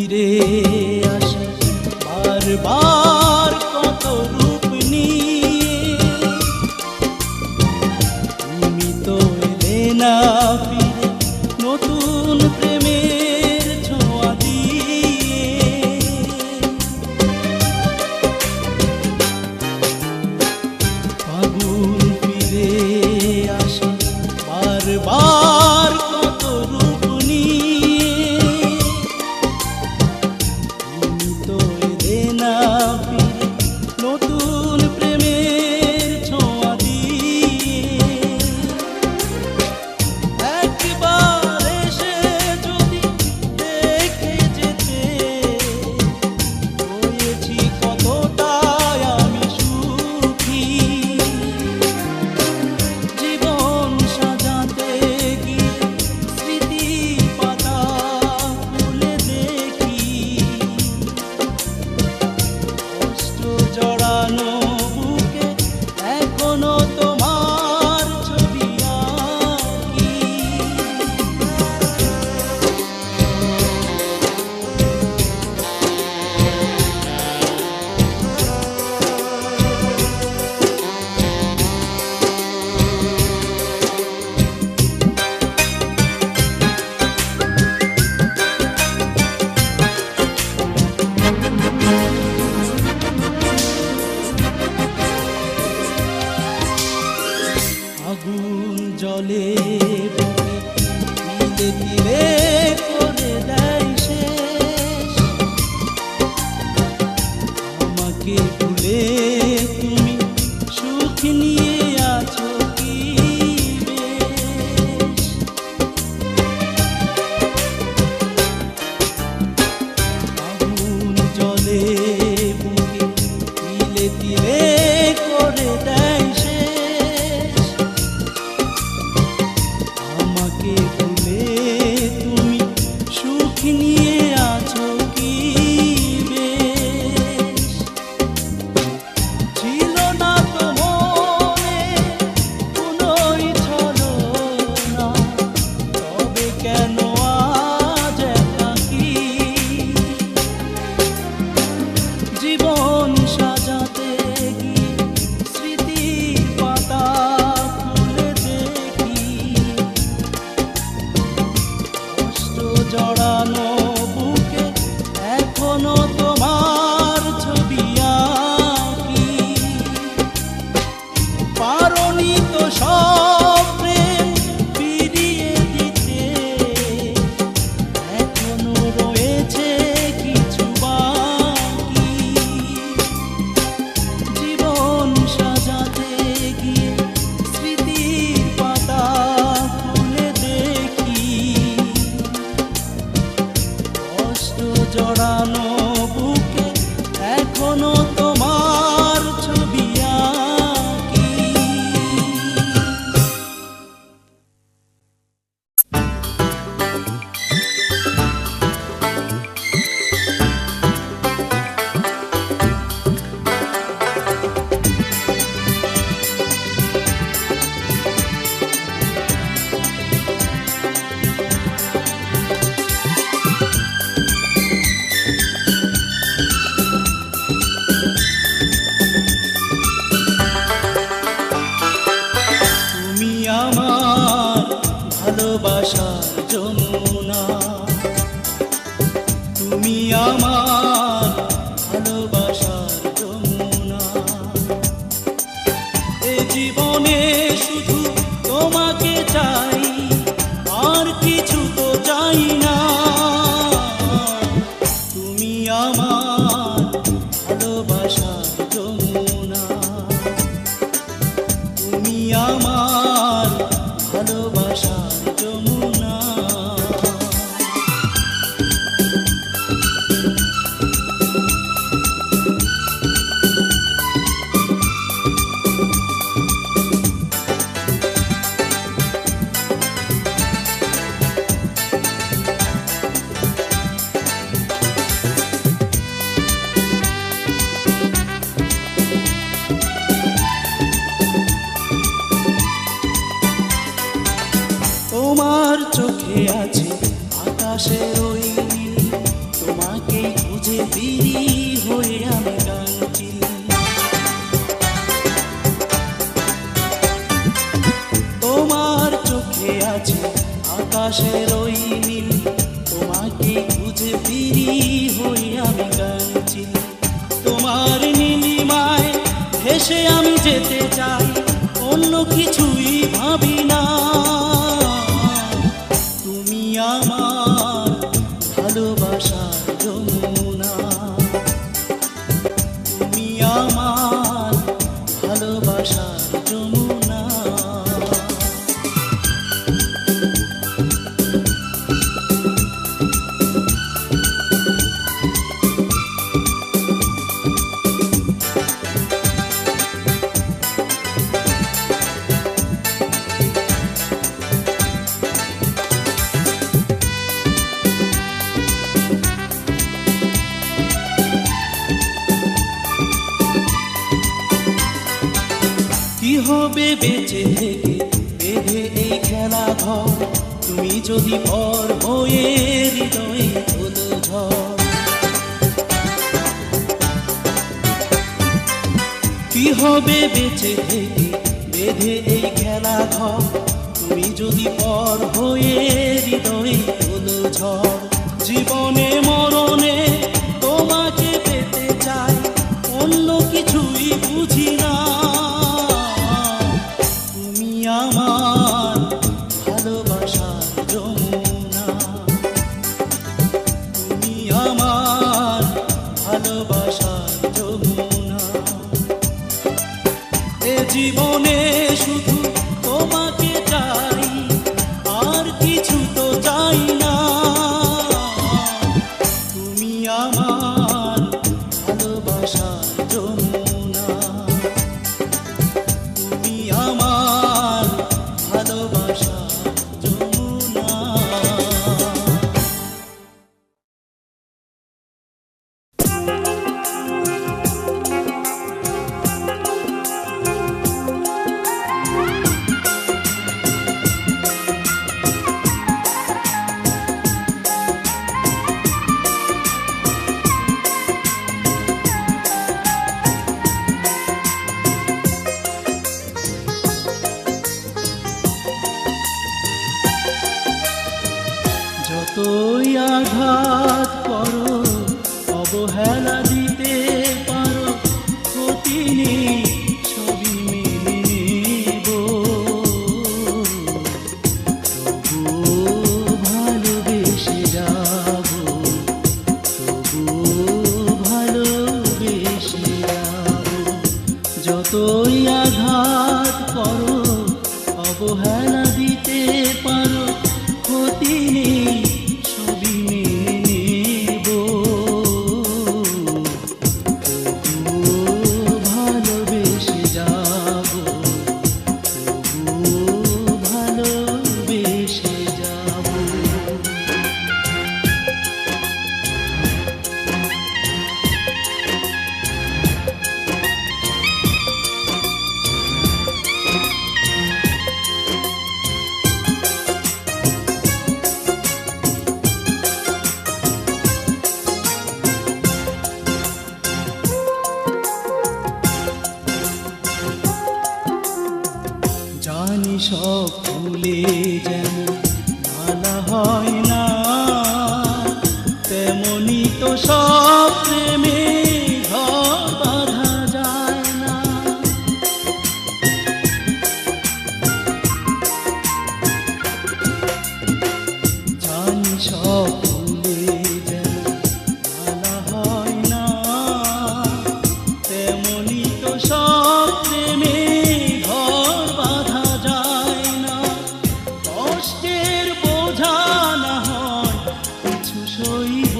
ফিরে আসে বারবার কত রূপ নিয়ে, তুমি তো এলে না ফিরে নতুন প্রেমের ছোঁয়া দিয়ে। ফাগুন ফিরে আসে বারবার কত রূপ নিয়ে, তুমি তো এলে না ফিরে নতুন প্রেমের ছোঁয়া দিয়ে। একবার এসে যদি দেখে যেতে, হয়েছি কতটাই আমি সুখী। জীবন সাজাতে গিয়ে স্মৃতি পাতা খুলে দেখি, কষ্ট জড়ানো বুকে এখনো তোমার ছবি আঁকি। আগুন জলে ধীরে ধীরে করে দেয় শেষ, আমাকে ভুলে তুমি সুখ নিয়ে আছো কি বেশ। আগুন জলে বুকে তিলে তিলে করে দেয় শেষ, আমাকে ভুলে তুমি সুখ নিয়ে আছো কি বেশ। ছিল না তো মনে কোনোই ছলনা, তবে কেন আজ একাকী। জীবন সাজাতে গিয়ে স্মৃতির পাতা খুলে দেখি, কষ্ট জড়ানো বুকে এখনো তোমার ছবি আঁকি। পারোনি তো সব প্রেম ফিরিয়ে দিতে, এখনো রয়েছে কিছু বাকি। জীবন সাজাতে গিয়ে স্মৃতির পাতা খুলে দেখি, কষ্ট জড়ানো বুকে এখনো তোমার ছবি আঁকি। তুমি আমার ভালোবাসার যমুনা, তুমি আমার ভালোবাসার যমুনা। এ জীবনে শুধু তোমাকে চাই, আর কিছু তো চাই না। তুমি আমার ভালোবাসার যমুনা, তুমি আমার ভালোবাসার যমুনা। তোমার চোখে আছে আকাশের ওই নীল, তোমার বুঝে ফিরি হয়ে আমি কাঞ্চিল। তোমার চোখে আছে আকাশের ওই নীল, তোমাকে বুঝে ফিরি হয়ে আমি কাঞ্চিল। তোমার নীলিমায় ভেসে আমি যেতে চাই, অন্য কিছুই ভাবি না। তুমি আমার ভালোবাসার যমুনা, তুমি আমার ভালোবাসার যমুনা। কি হবে বেঁচে থেকে বেঁধে এই খেলা ঘর, তুমি যদি পর হয়ে হৃদয়ে তোলো ঝড়। কি হবে বেঁচে থেকে বেঁধে এই খেলা ঘর, তুমি যদি পর হয়ে হৃদয়ে তোলো ঝড়। জীবনে মরণে তোমাকে পেতে চাই, অন্য কিছুই বুঝি না। তুমি আমার ভালোবাসার যমুনা, তুমি আমার ভালোবাসার যমুনা। এ জীবনে শুধু তোমাকে চাই, আর কিছু তো চাই না। তুমি আমার ভালোবাসার যমুনা, তুমি আমার ভালোবাসার যমুনা। যতই আঘাত করো, অবহেলা দিতে পারো, ক্ষতি নেই সবই মেনে নেব। তবুও ভালোবেসে যাব, তবুও ভালোবেসে যাব। যতই আঘাত করো, অবহেলা দিতে পারো, ক্ষতি নেই সবই মেনে নেব। তবুও ভালোবেসে যাব, তবুও ভালোবেসে যাব। জানি সব ফুলে যেমন মালা হয় না, তেমনি তো সব প্রেমে ঘর বাঁধা যায় না। জানি সব ফুলে যেমন মালা হয় না, তেমনি তো সব প্রেমে ঘর বাঁধা যায় না। কষ্টের বোঝা না হয় কিছু সইব,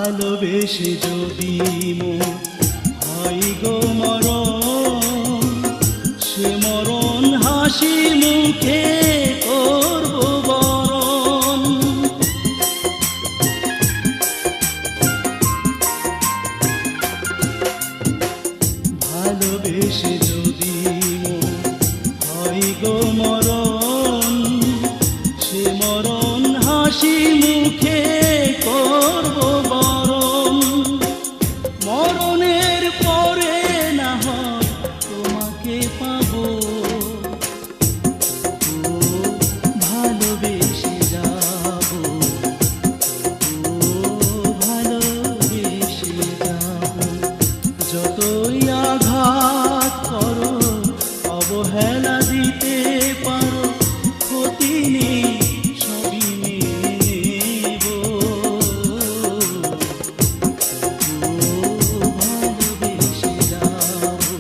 ভালোবেসে যদি মোর হয় গো মরণ, সে মরণ হাসি মুখে করব বরণ। ভালোবেসে যদি মোর হয় গো মরণ, সে মরণ হাসি মুখে করব বরণ। মরণের পরে না হয় তোমাকে পাবো, তবুও ভালোবেসে যাবো, তবুও ভালোবেসে যাবো। যতই আঘাত করো, অবহেলা দিতে পারো, ক্ষতি নেই সবই নেব, তবুও ভালোবেসে যাবো,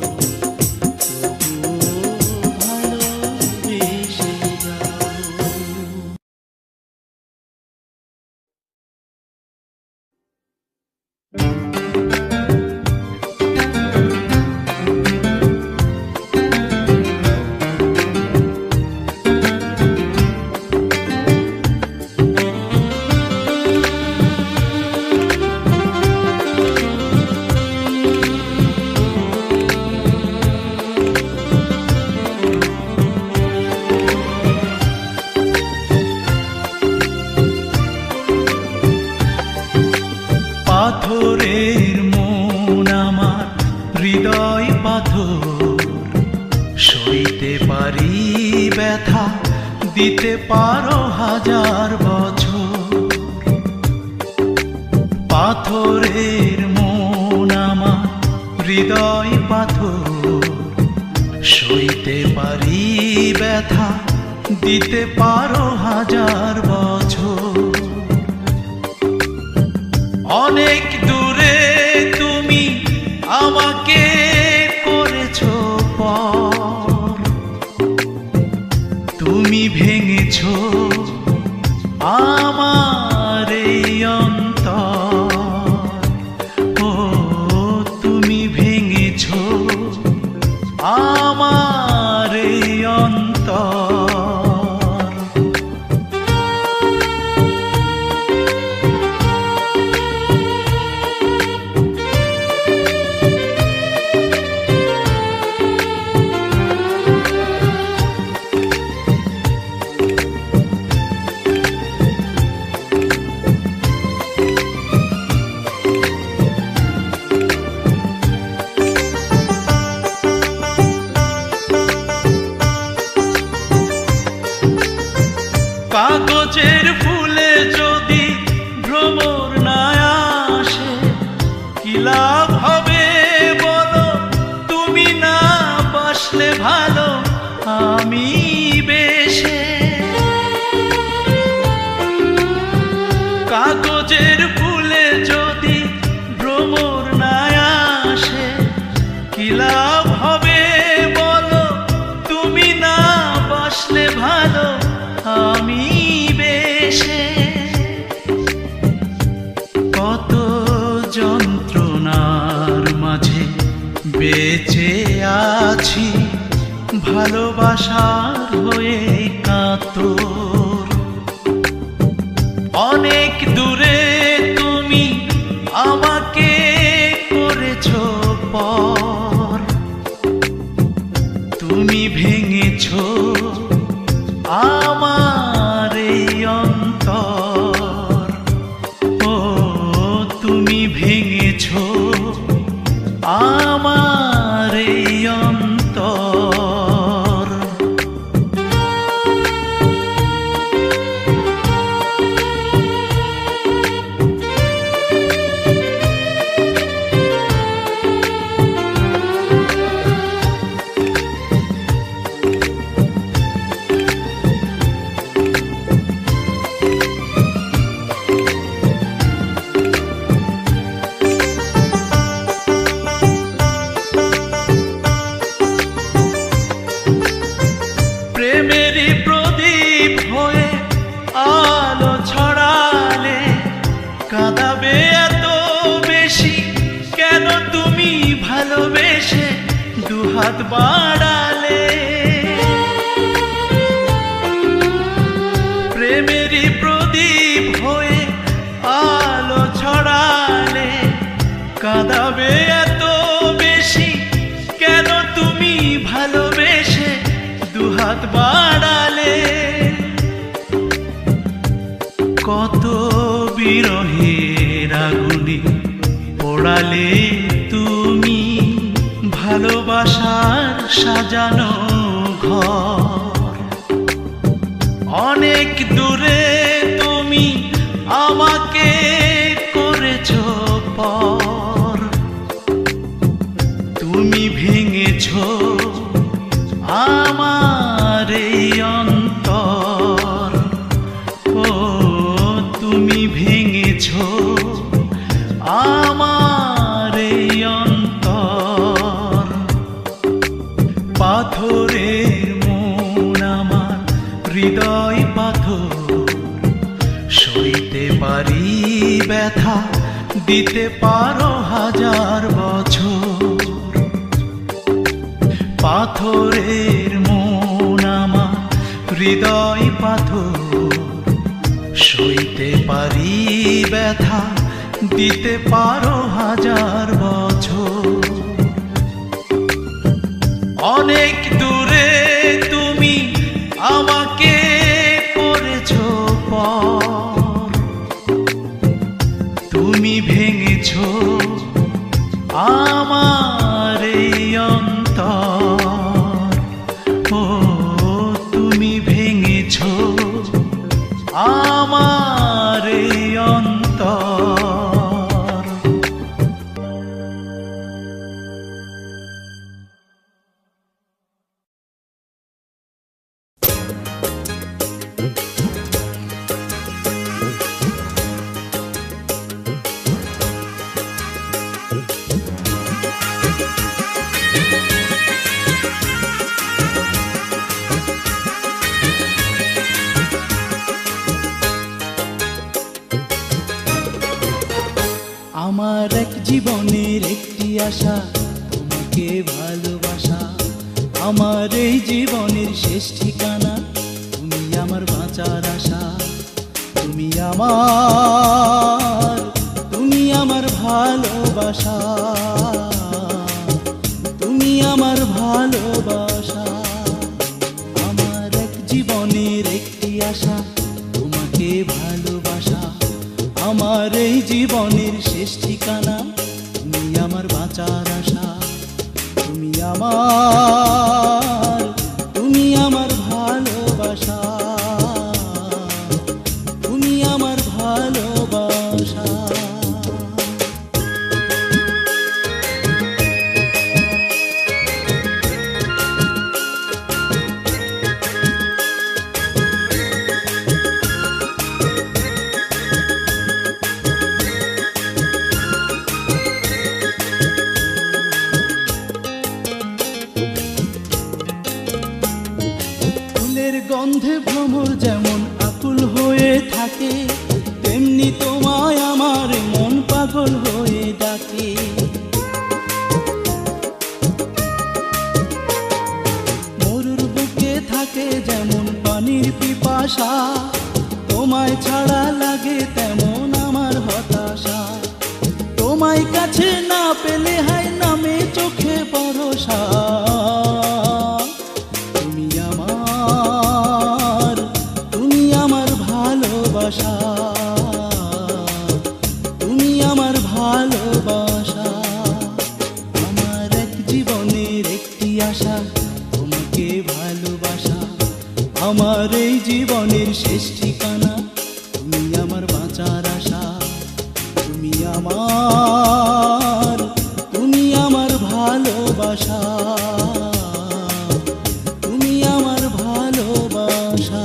তবুও ভালোবেসে যাবো। পাথরের মন আমার, হৃদয় পাথর, সইতে পারি ব্যথা, দিতে পারো হাজার বছর। পাথরের মন আমার, হৃদয় পাথর, সইতে পারি ব্যথা, দিতে পারো হাজার বছর। অনেক দূরে তুমি আমাকে করেছো পর, তুমি ভেঙেছো আমার এই অন্তর। ও তুমি ভেঙেছো আমার এই অন্তর। কাগজের ফুলে যদি ভ্রমর না আসে, কি লাভ হবে বলো, তুমি না বাসলে ভালো আমি বেশে। কাগজের ফুলে যদি ভ্রমর না আসে, কি লাভ হবে বলো, তুমি না বাসলে ভালো আমি বেশে। কত যন্ত্রণার মাঝে বেঁচে আছি, ভালোবাসার হয়ে কাতর। অনেক দূরে তুমি আমাকে করেছো পর, তুমি ভেঙেছো আমার এই অন্তর। ও তুমি ভেঙেছো আমার এই অন্তর। দুহাত বাড়ালে প্রেমেরই প্রদীপ হয়ে আলো ছড়ালে কাঁদাবে এত বেশি কেন তুমি ভালোবেসে দুহাত বাড়ালে কত বিরহের আগুনে পোড়ালে তুমি ভালোবাসার সাজানো ঘর অনেক দূরে তুমি আমাকে করেছো পর তুমি ভেঙেছো আমার এই অন্তর ও তুমি ভেঙেছো আমার এই অন্তর পাথরের মন আমার হৃদয় পাথর সইতে পারি ব্যথা দিতে পারো হাজার বছর পাথরের মন আমার হৃদয় পাথর সইতে পারি ব্যথা দিতে পারো হাজার বছর অনেক দূরে তুমি আমাকে করেছো পর তুমি ভেঙেছো আমার এই অন্তর ও তুমি ভেঙেছো আমার এই অন্তর আমার এক জীবনের একটি আশা তোমাকে ভালোবাসা আমার এই জীবনের শেষ ঠিকানা তুমি আমার বাঁচার আশা তুমি আমার ভালোবাসা তুমি আমার ভালোবাসা আমার এক জীবনের একটি আশা তোমাকে ভালোবাসা আমার এই জীবনের শেষ ঠিকানা তুমি আমার বাঁচার আশা তুমি আমার ভালোবাসা তুমি আমার ভালোবাসা গন্ধে ভ্রমর যেমন আকুল হয়ে থাকে তেমনি তোমায় আমার মন পাগল হয়ে ডাকে মরুর বুকে থাকে যেমন পানির পিপাসা তোমায় ছাড়া লাগে তেমন আমার হতাশা তোমায় কাছে না পেলে হায় নামে চোখে ভরসা তুমি আমার ভালোবাসা আমার এক জীবনের একটি আশা তোমাকে ভালোবাসা আমার এই জীবনের শেষ ঠিকানা তুমি আমার বাঁচার আশা তুমি আমার ভালোবাসা তুমি আমার ভালোবাসা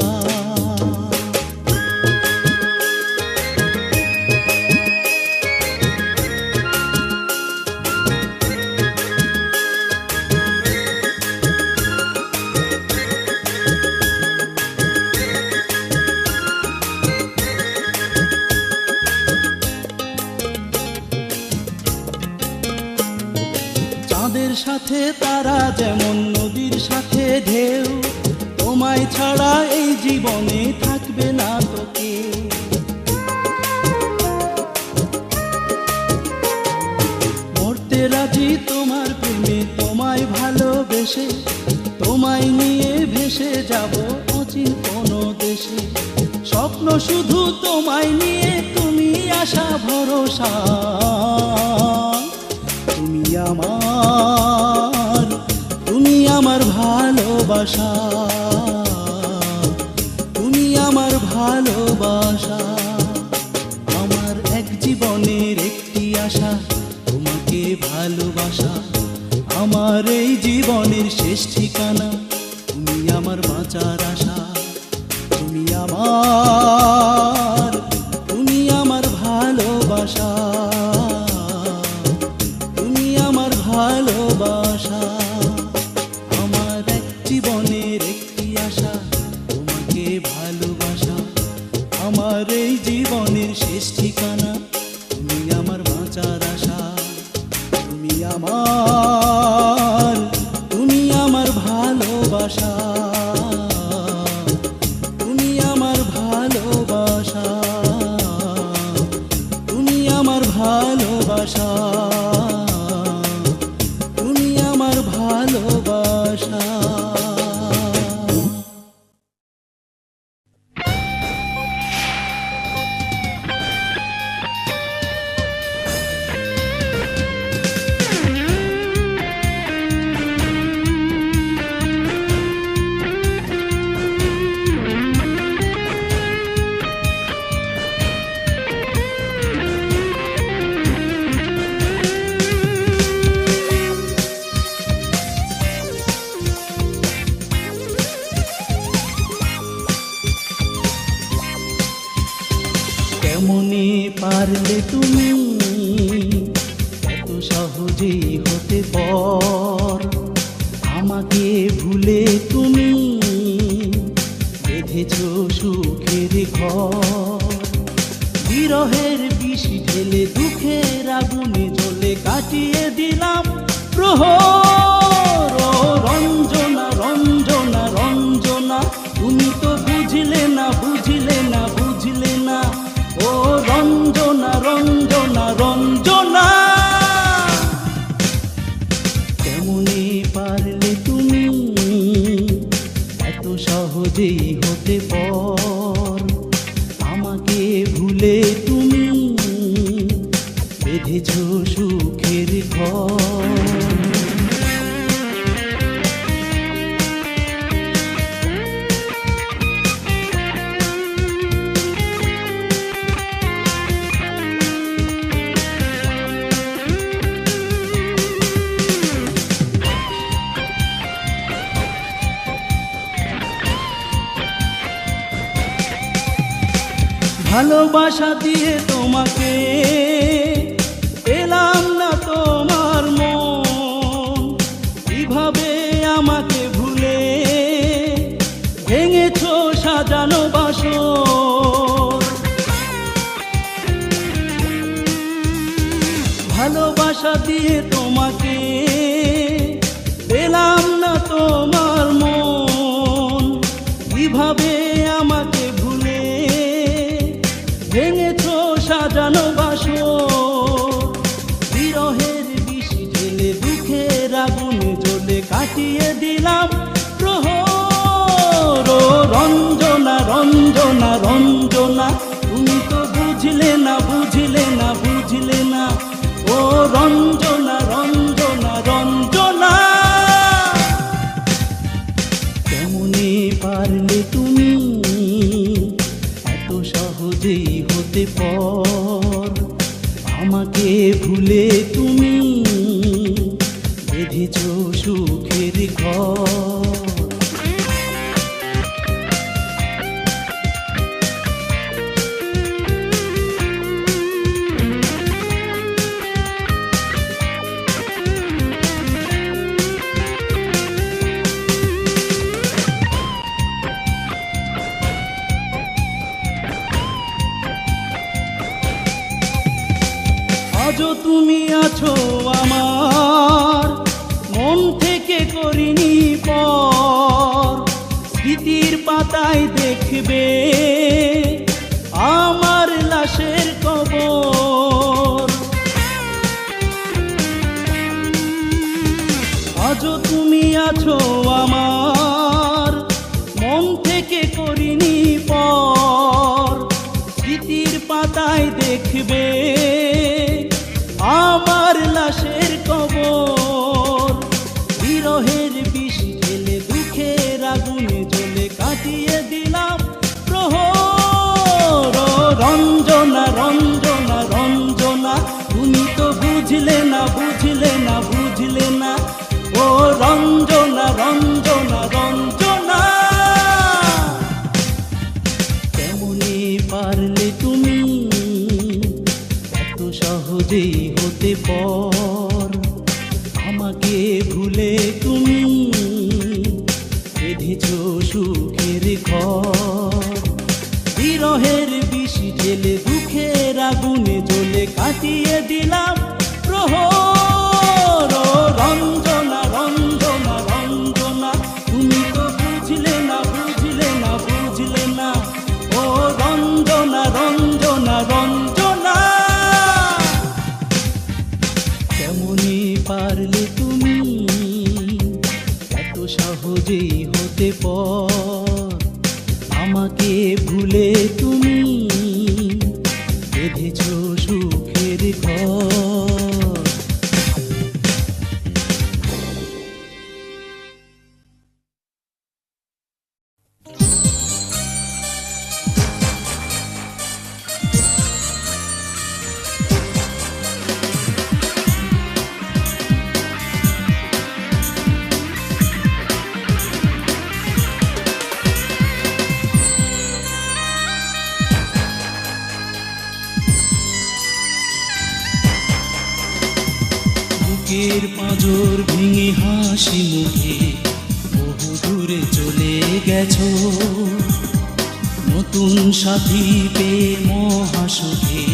সাথে তারা যেমন নদীর সাথে ঢেউ, তোমায় ছাড়া এই জীবনে থাকবে না তো কেউ। মরতে রাজি তোমার প্রেমে, তোমায় ভালোবেসে, তোমায় নিয়ে ভেসে যাব অচিন কোনো দেশে। স্বপ্ন শুধু তোমায় নিয়ে, তুমি আশা ভরসা। তুমি আমার ভালোবাসা, তুমি আমার ভালোবাসা। আমার এক জীবনের একটি আশা, তোমাকে ভালোবাসা। আমার এই জীবনের শেষ ঠিকানা, তুমি আমার বাঁচার আশা। তুমি আমার ভালোবাসা, তুমি আমার ভালোবাসা। আমার এক জীবনের একটি আশা, তোমাকে ভালোবাসা। আমার এই জীবনের শেষ ঠিকানা, তুমি আমার বাঁচার আশা। তুমি আমার ভালোবাসা, তুমি আমার ভালোবাসা, তুমি আমার ভালোবাসা, তুমি আমার ভালোবাসা। কেমনে পারলে তুমি এত সহজেই হতে পর, আমাকে ভুলে তুমি বেঁধেছ সুখের ঘর। বিরহের বিষ ঢেলে দুঃখের আগুনে জ্বলে কাটিয়ে দিলাম প্রহর। ও রঞ্জনা রঞ্জনা রঞ্জনা, তুমি তো বুঝলে না, বুঝলে না, বুঝলে না। ও রঞ্জনা রঞ্জনা রঞ্জনা, কেমনে পারলে তুমি এত সহজেই হতে পর, আমাকে ভুলে তুমি বেঁধেছ সুখের ঘর। ভালোবাসা দিয়ে তোমাকে পেলাম না তোমার মন, কিভাবে আমাকে ভুলে ভেঙেছ সাজানো বাসর। ভালোবাসা দিয়ে তোমাকে পেলাম না তোমার মন, কিভাবে আমাকে ভুলে ভেঙেছ সাজানো বাসর। বিরহের বিষ ঢেলে দুঃখের আগুনে জ্বলে কাটিয়ে দিলাম প্রহর। ও রঞ্জনা রঞ্জনা রঞ্জনা, তুমি তো বুঝলে না, বুঝলে না, বুঝলে না। ও রঞ্জনা রঞ্জনা রঞ্জনা, কেমনে পারলে তুমি এত সহজেই হতে পর, আমাকে ভুলে তুমি বেঁধেছ সুখের ঘর। আজও তুমি আছো আমার পাতায় দেখবে আমার লাশের কবর। আজও তুমি আছো আমার, মন থেকে করিনি পর। স্মৃতির পাতায় দেখবে আমার লাশের কবর। বিরহের বিষ ঢেলে দুঃখের আগুনে জ্বলে কাটিয়ে দিলাম প্রহর। রঞ্জনা রঞ্জনা রঞ্জনা, তুমি তো বুঝলে না বুঝলে না বুঝলে না। ও রঞ্জনা রঞ্জনা রঞ্জনা, কেমনে পারলে তুমি এত সহজেই হতে পর। আমাকে ভুলে তুমি বেঁধেছো সুখের ঘর। বিরহের বিষ ঢেলে দুঃখের আগুনে জ্বলে কাটিয়ে দিলাম প্রহর। রঞ্জনা রঞ্জনা রঞ্জনা, তুমি তো বুঝলে না বুঝলে না বুঝলে না। ও রঞ্জনা রঞ্জনা রঞ্জনা, কেমনে পারলে তুমি এত সহজেই হতে পর। আমাকে ভুলে তুমি বেঁধেছো সুখের ঘর। বুকের পাঁজর ভেঙে হাসি মুখে বহু দূরে চলে গেছো। নতুন সাথী পেয়ে মহাসুখে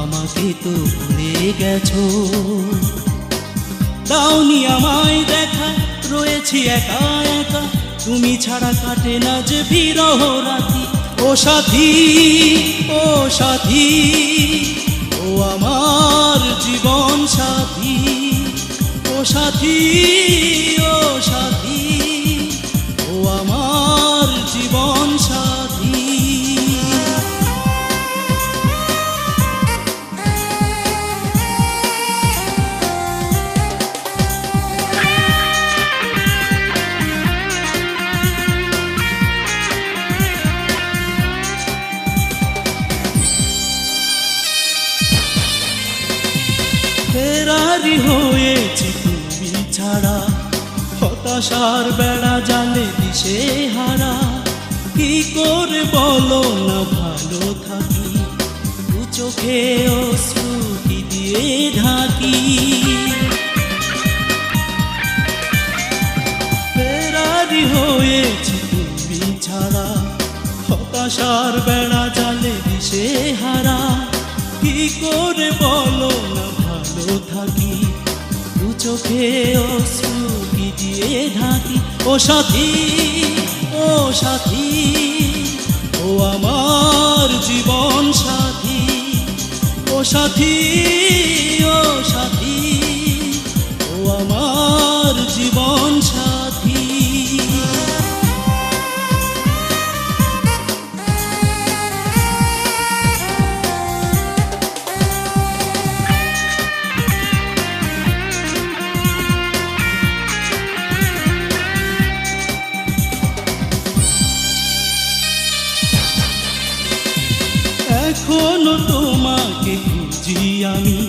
আমাকে তো ভুলে গেছো। দাওনি আমায় দেখা, রয়েছি একা একা, তুমি ছাড়া কাটে না যে বিরহ রাতি। ও সাথী ও সাথী, ও আমার জীবন সাথী। ও সাথী ও সাথী, ও আমার জীবন সাথী। ফেরারি হয়েছে তুমি ছাড়া, হতাশার বেড়া জালে দিশে হারা। কি করে বলো না ভালো থাকি, দু চোখে অশ্রু কি দিয়ে ঢাকি। ফেরারি হয়েছে তুমি ছাড়া, হতাশার বেড়া জালে দিশে হারা। কি করে বলো না ভালো থাকি, দু চোখে অশ্রু কি দিয়ে ঢাকি। ও সাথী ও সাথী, ও আমার জীবন সাথী। ও সাথী ও সাথী, ও আমার জীবন সাথী। এখনো তোমাকে খুঁজি আমি,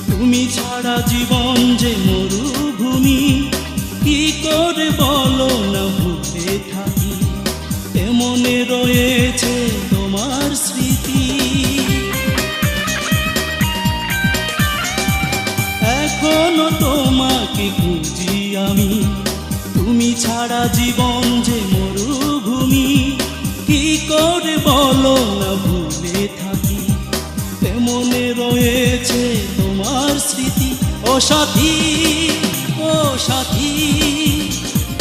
তুমি ছাড়া জীবন যে মরুভূমি। কি করে বলো না ভুলে থাকি, এমনে রয়েছে তোমার স্মৃতি। এখনো তোমাকে খুঁজি আমি, তুমি ছাড়া জীবন যে মরুভূমি। কি করে বলো না ভুলে থাকি, মনে রয়েছে তোমার স্মৃতি। ও সাথী ও সাথী,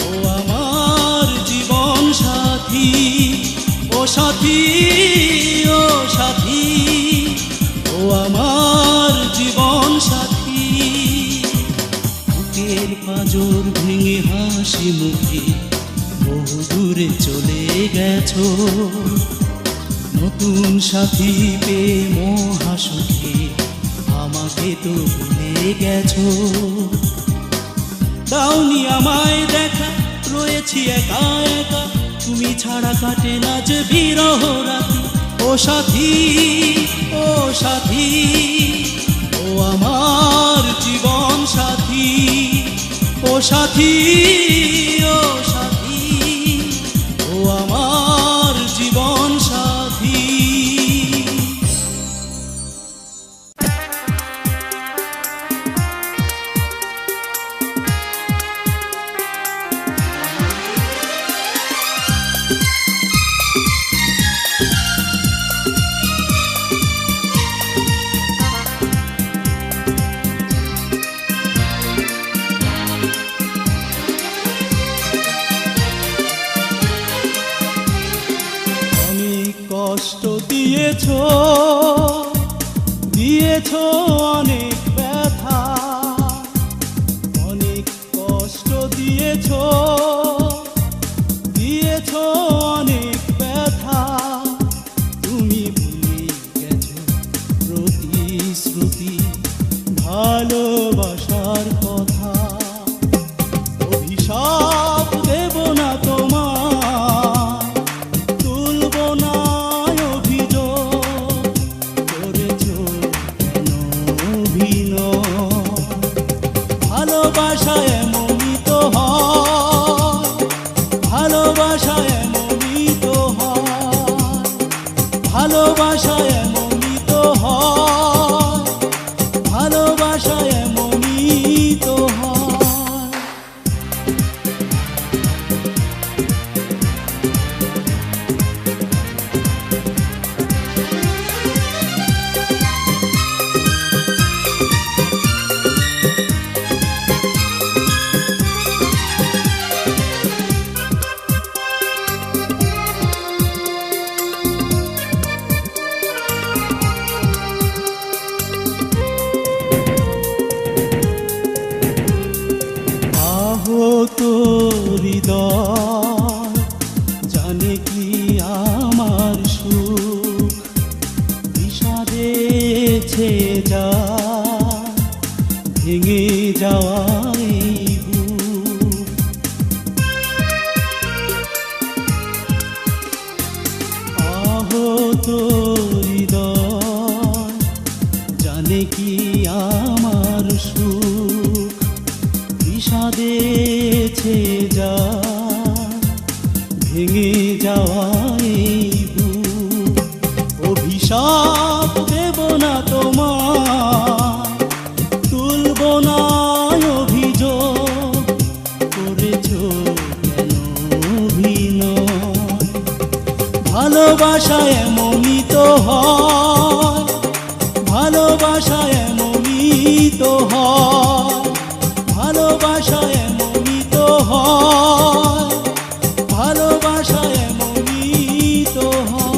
ও আমার জীবন সাথী। সাথী ও সাথী, ও আমার জীবন সাথী। বুকের পাঁজর ভেঙে হাসি মুখে বহু দূরে চলে গেছো, নতুন সাথী পেয়ে মহাসুখে আমাকে তো ভুলে গেছো। দাওনি আমায় দেখা, রয়েছি একা একা, তুমি ছাড়া কাটে না যে বিরহ রাতি। ও সাথী ও সাথী, ও আমার জীবন সাথী। ও সাথী ও সাথী, ও আমার জীবন সাথী। কষ্ট দিয়েছো, দিয়েছো অনেক ব্যথা, অনেক কষ্ট দিয়েছো, দিয়েছো অনেক ব্যথা। তুমি ভুলে গেছো প্রতিশ্রুতি, ভালোবাসার কথা। অভিশাপ দেব না তোমার, তুলবো না অভিযোগ, করেছো কেন অভিনয়। ভালোবাসা এমনই তো হয়, ভালোবাসা এমনই তো হয়, ভালোবাসা এমনই তো হয়, ভালোবাসা এমনই তো হয়। আহত হৃদয় জানে কি আমার সুখ, বিষাদে ছেয়ে যায় ভেঙে যাওয়া এই বুক। আহত হৃদয় জানে কি আমার সুখ, বিষাদে ছেয়ে যায় ভেঙে যাওয়া এই বুক। অভিশাপ দেব না তোমার, তুলবো না অভিযোগ, করেছো কেন অভিনয়। ভালোবাসা এমনই তো হয়, ভালোবাসা এমনই তো হয়, ভালোবাসা এমনই তো হয়, ভালোবাসা এমনই তো হয়।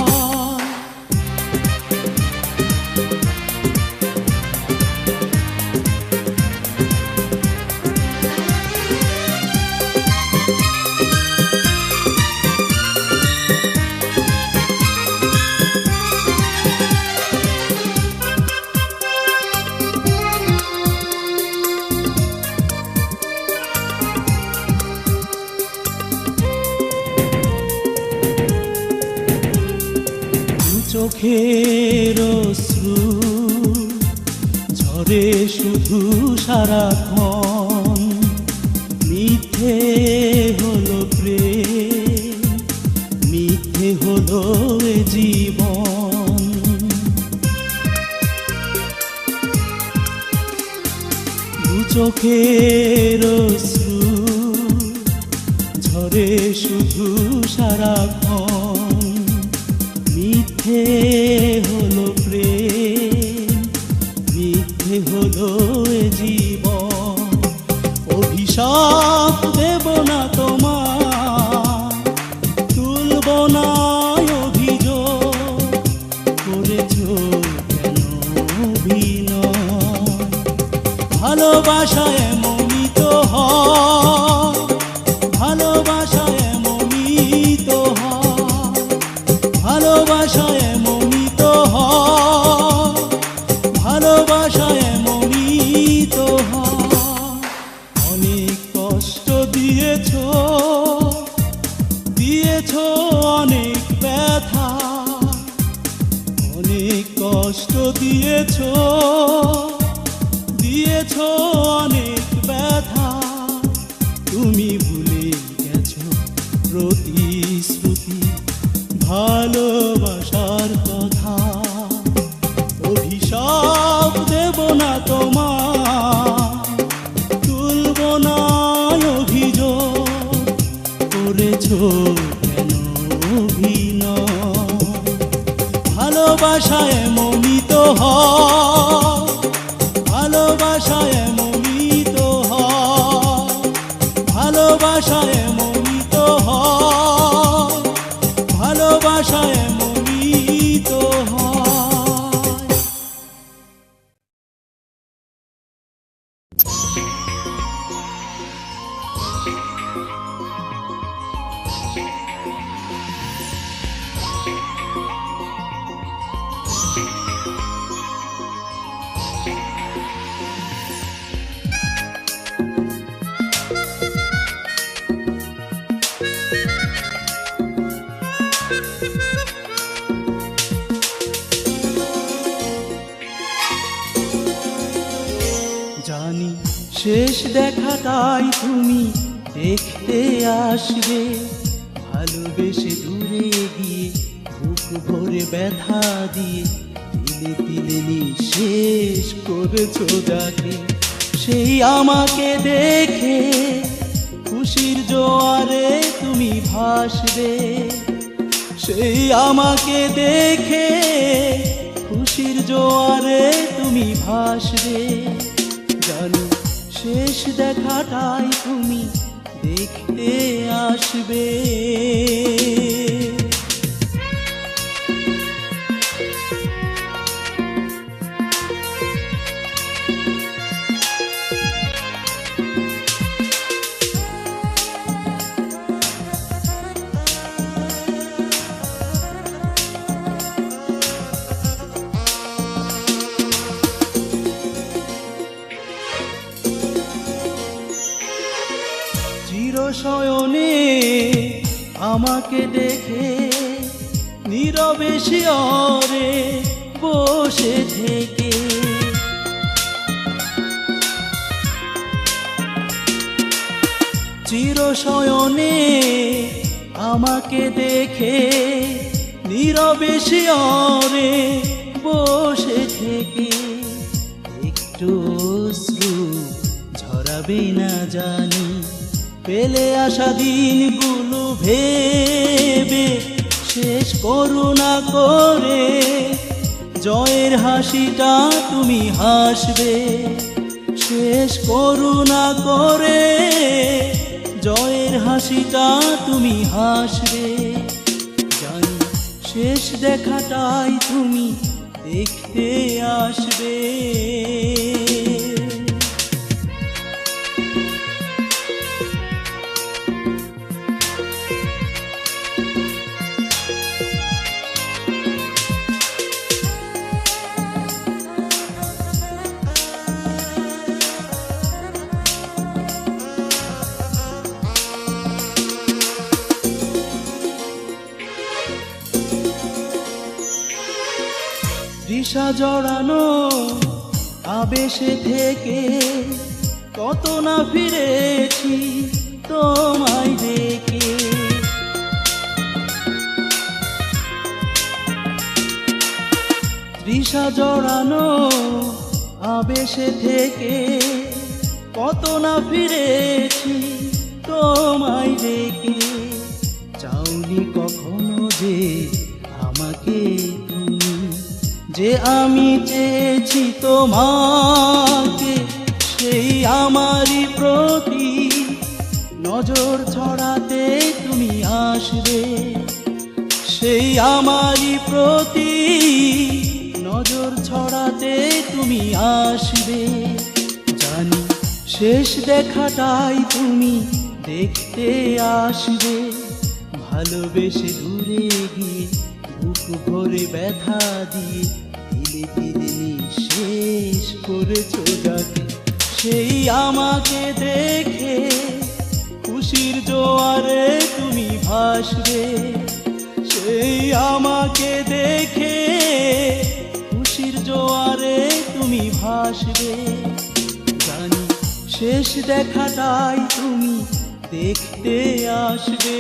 চোখের অশ্রু ঝরে শুধু সারাক্ষণ, মিথ্যে হলো প্রেম, মিথ্যে হলো এ জীবন। দু চোখের অশ্রু ঝরে শুধু সারাক্ষণ, মিথ্যে হলো প্রেম, মিথ্যে হলো এ জীবন। অভিশাপ দেব না তোমার, তুলবো না অভিযোগ, ভালোবাসা এমনই তো হয়, ভালোবাসা এমনই তো হয়। অনেক কষ্ট দিয়েছো, দিয়েছো অনেক ব্যথা, অনেক কষ্ট দিয়েছো, দিয়েছো অনেক ব্যথা। তুমি ভুলে গেছো প্রতিশ্রুতি, ভালোবাসার কথা। অভিশাপ দেব না তোমার, তুলব না অভিযোগ, করেছো কেন অভিনয়। ভালোবাসা এমনই তো হয়, ভালোবাসা এমনই তো হয়, ভালোবাসা এমনই তো হয়, ভালোবাসা এমনই তো হয়। জানি শেষ দেখাটাই তুমি দেখতে আসবে, ভালোবেসে দূরে গিয়ে বুক ভরে ব্যথা দিয়ে তিলে তিলে নিঃশেষ করেছো যাকে। সেই আমাকে দেখে খুশির জোয়ারে তুমি ভাসবে, সেই আমাকে দেখে খুশির জোয়ারে তুমি ভাসবে। জানো শেষ দেখাটাই তুমি দেখতে আসবে। চিরশয়নে আমাকে দেখে নীরবে শিয়রে বসে থেকে, চিরশয়নে আমাকে দেখে নীরবে শিয়রে বসে থেকে একটু অশ্রু ঝরাবে না জানি। পেলে আসা দিনগুলো ভেবে শেষ করুণা করে জয়ের হাসিটা তুমি হাসবে, শেষ করুণা করে জয়ের হাসিটা তুমি হাসবে। জানি শেষ দেখাটাই তুমি দেখতে আসবে। দিশা জড়ানো আবেশে থেকে কত না ফিরেছি তোমায় দেখে। দিশা জড়ানো আবেশে থেকে কত না ফিরেছি তোমায় দেখে। চাওনি কখনো যে আমাকে তুমি, যে আমি চেয়েছি তোমাকে সেই আমারই প্রতি নজর ছড়াতে তুমি আসবে, সেই আমারই প্রতি নজর ছড়াতে তুমি আসবে। জানি শেষ দেখাটাই তুমি দেখতে আসবে, ভালোবেসে দূরে গিয়ে বুক ভরে ব্যথা দিয়ে দিলে দিলে শেষ করেছো যাকে, সেই আমাকে দেখে খুশির জোয়ারে তুমি ভাসবে, সেই আমাকে দেখে খুশির জোয়ারে তুমি ভাসবে। জানি শেষ দেখাটাই তুমি দেখতে আসবে।